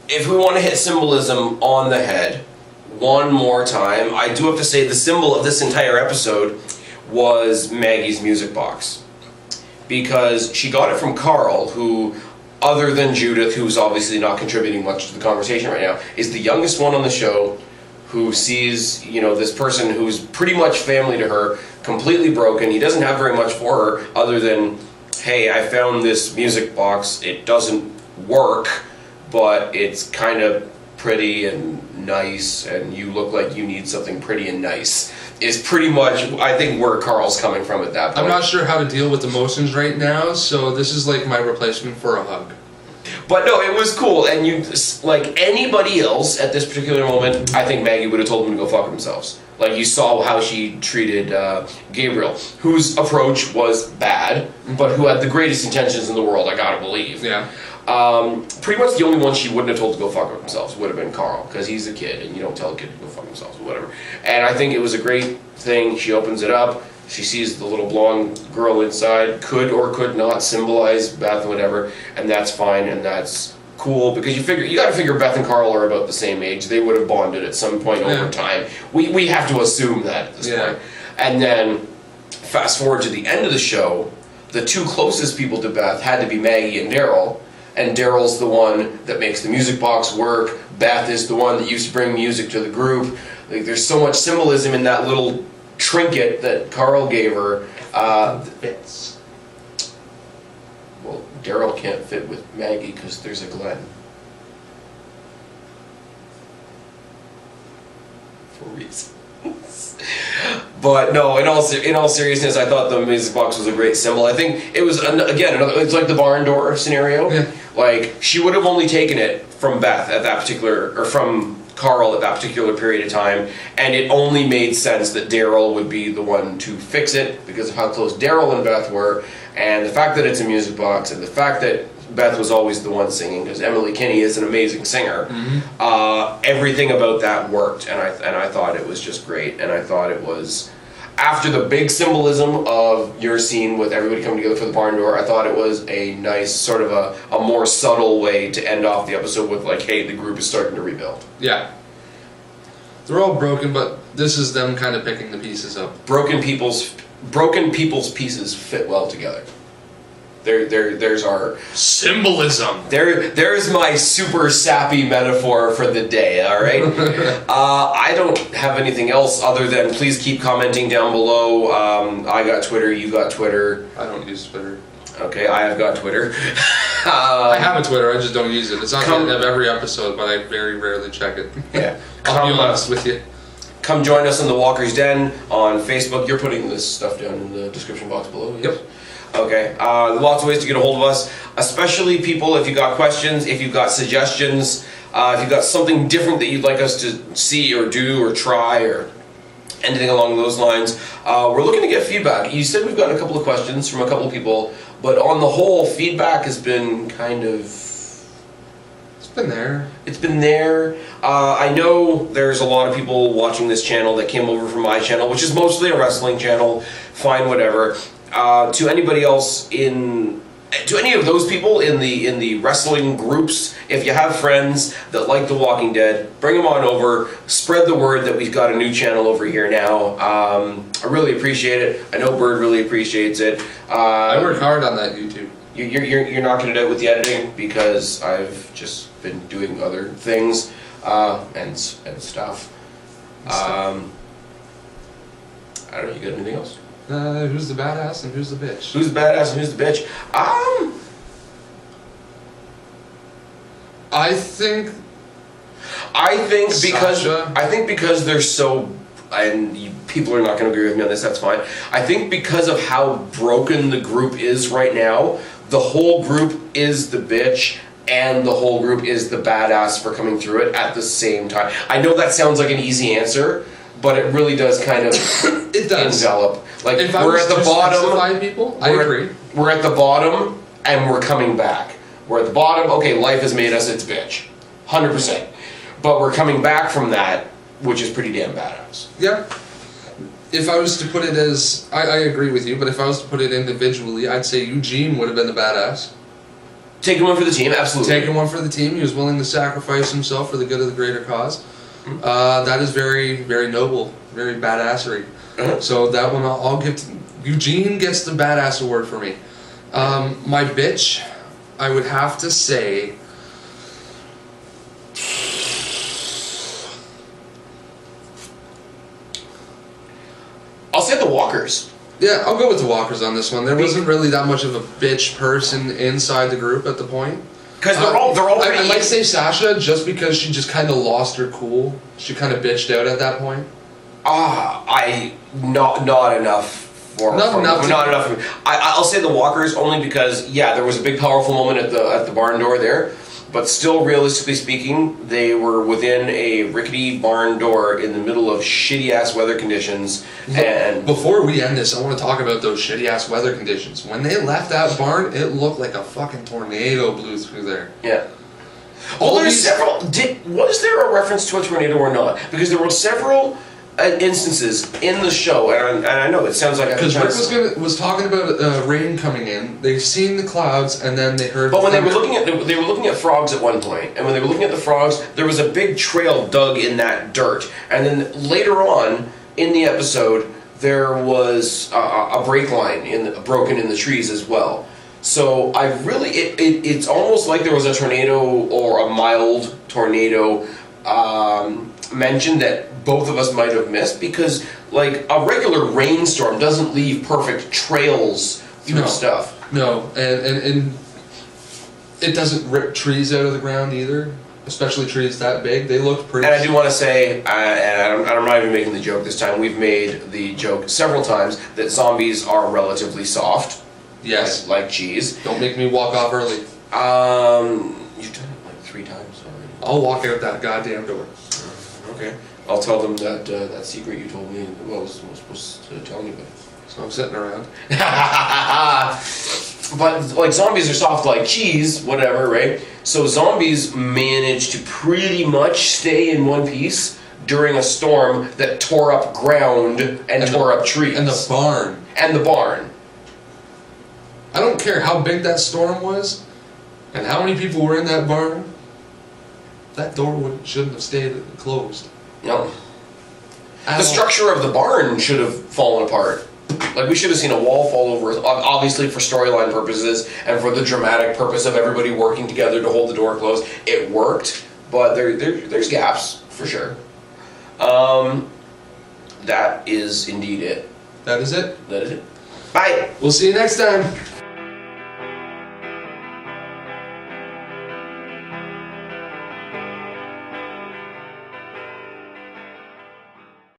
if we want to hit symbolism on the head one more time, I do have to say the symbol of this entire episode was Maggie's music box. Because she got it from Carl, who, other than Judith, who's obviously not contributing much to the conversation right now, is the youngest one on the show, who sees, you know, this person who's pretty much family to her, completely broken. He doesn't have very much for her other than, hey, I found this music box. It doesn't work, but it's kind of pretty and nice, and you look like you need something pretty and nice. Is pretty much, I think, where Carl's coming from at that point. I'm not sure how to deal with emotions right now, so this is like my replacement for a hug. But no, it was cool, and you, like anybody else at this particular moment, I think Maggie would have told them to go fuck themselves. Like, you saw how she treated Gabriel, whose approach was bad, but who had the greatest intentions in the world, I gotta believe. Yeah. Pretty much the only one she wouldn't have told to go fuck themselves would have been Carl, because he's a kid, and you don't tell a kid to go fuck themselves, or whatever. And I think it was a great thing. She opens it up, she sees the little blonde girl inside, could or could not symbolize Beth or whatever, and that's fine, and that's cool, because you gotta figure Beth and Carl are about the same age. They would have bonded at some point over time. We have to assume that at this point. And then fast forward to the end of the show, the two closest people to Beth had to be Maggie and Daryl, and Daryl's the one that makes the music box work. Beth is the one that used to bring music to the group. Like, there's so much symbolism in that little trinket that Carl gave her. Fits. Well, Daryl can't fit with Maggie because there's a Glenn. For reasons. But no, in all seriousness, I thought the music box was a great symbol. I think it was it's like the barn door scenario. Yeah. Like, she would have only taken it from Beth at that particular, or from Carl at that particular period of time, and it only made sense that Daryl would be the one to fix it because of how close Daryl and Beth were, and the fact that it's a music box, and the fact that Beth was always the one singing, because Emily Kinney is an amazing singer. Everything about that worked, and I thought it was just great, and I thought it was, after the big symbolism of your scene with everybody coming together for the barn door, I thought it was a nice, sort of a more subtle way to end off the episode with, like, hey, the group is starting to rebuild. Yeah. They're all broken, but this is them kind of picking the pieces up. Broken people's pieces fit well together. There's our symbolism. There's my super sappy metaphor for the day, all right? I don't have anything else other than please keep commenting down below. I got Twitter, you got Twitter. I don't use Twitter. Okay, I have got Twitter. I have a Twitter, I just don't use it. It's on the end of every episode, but I very rarely check it. Yeah. I'll be honest with you. Come join us in the Walker's Den on Facebook. You're putting this stuff down in the description box below. Yes? Yep. Okay, lots of ways to get a hold of us, especially people, if you've got questions, if you've got suggestions, if you've got something different that you'd like us to see or do or try or anything along those lines. We're looking to get feedback. You said we've gotten a couple of questions from a couple of people, but on the whole, feedback has been kind of... It's been there. It's been there. I know there's a lot of people watching this channel that came over from my channel, which is mostly a wrestling channel, fine, whatever. To anybody else to any of those people in the wrestling groups, if you have friends that like The Walking Dead, bring them on over, spread the word that we've got a new channel over here now. I really appreciate it. I know Bird really appreciates it. I work hard on that YouTube. You're knocking it out with the editing because I've just been doing other things and stuff. I don't know, you got anything else? Who's the badass and who's the bitch? Who's the badass and who's the bitch? I think because they're so, and people are not going to agree with me on this, that's fine. I think because of how broken the group is right now, the whole group is the bitch and the whole group is the badass for coming through it at the same time. I know that sounds like an easy answer, but it really does kind of it does envelop. Like, if we're at the bottom. People, I agree. We're at the bottom, and we're coming back. We're at the bottom. Okay, life has made us its bitch, 100%. But we're coming back from that, which is pretty damn badass. Yeah. If I was to put it as, I agree with you, but if I was to put it individually, I'd say Eugene would have been the badass. Taking one for the team, absolutely. Taking one for the team. He was willing to sacrifice himself for the good of the greater cause. That is very, very noble, very badassery. So that one I'll give to Eugene. Gets the badass award for me. My bitch, I would have to say, I'll say the Walkers. Yeah, I'll go with the Walkers on this one. There wasn't really that much of a bitch person inside the group at the point. Because they're all pretty I might say Sasha, just because she just kind of lost her cool. She kind of bitched out at that point. Not enough. Not enough. I'll say the Walkers only because, yeah, there was a big powerful moment at the barn door there, but still, realistically speaking, they were within a rickety barn door in the middle of shitty ass weather conditions. And before we end this, I want to talk about those shitty ass weather conditions. When they left that barn, it looked like a fucking tornado blew through there. Yeah. Well, there's several. Was there a reference to a tornado or not? Because there were several instances in the show, and I know it sounds like because Rick was talking about rain coming in. They've seen the clouds, and then they heard. But when they were looking at frogs at one point, and when they were looking at the frogs, there was a big trail dug in that dirt, and then later on in the episode, there was a brake line broken in the trees as well. So I really, it's almost like there was a tornado or a mild tornado mentioned that both of us might have missed, because like a regular rainstorm doesn't leave perfect trails through stuff. No, and it doesn't rip trees out of the ground either, especially trees that big. They look pretty. And I do want to say, and I'm not even making the joke this time, we've made the joke several times that zombies are relatively soft. Yes. Like cheese. Don't make me walk off early. You've done it like 3 times already. I'll walk out that goddamn door. Okay. I'll tell them that that secret you told me, well, I was supposed to tell anybody. So I'm sitting around. But like zombies are soft like cheese, whatever, right? So zombies manage to pretty much stay in one piece during a storm that tore up ground and tore up trees. And the barn. And the barn. I don't care how big that storm was and how many people were in that barn. That door shouldn't have stayed closed. No. The structure of the barn should have fallen apart. Like, we should have seen a wall fall over, obviously for storyline purposes and for the dramatic purpose of everybody working together to hold the door closed. It worked, but there's gaps, for sure. That is indeed it. That is it. That is it. Bye! We'll see you next time.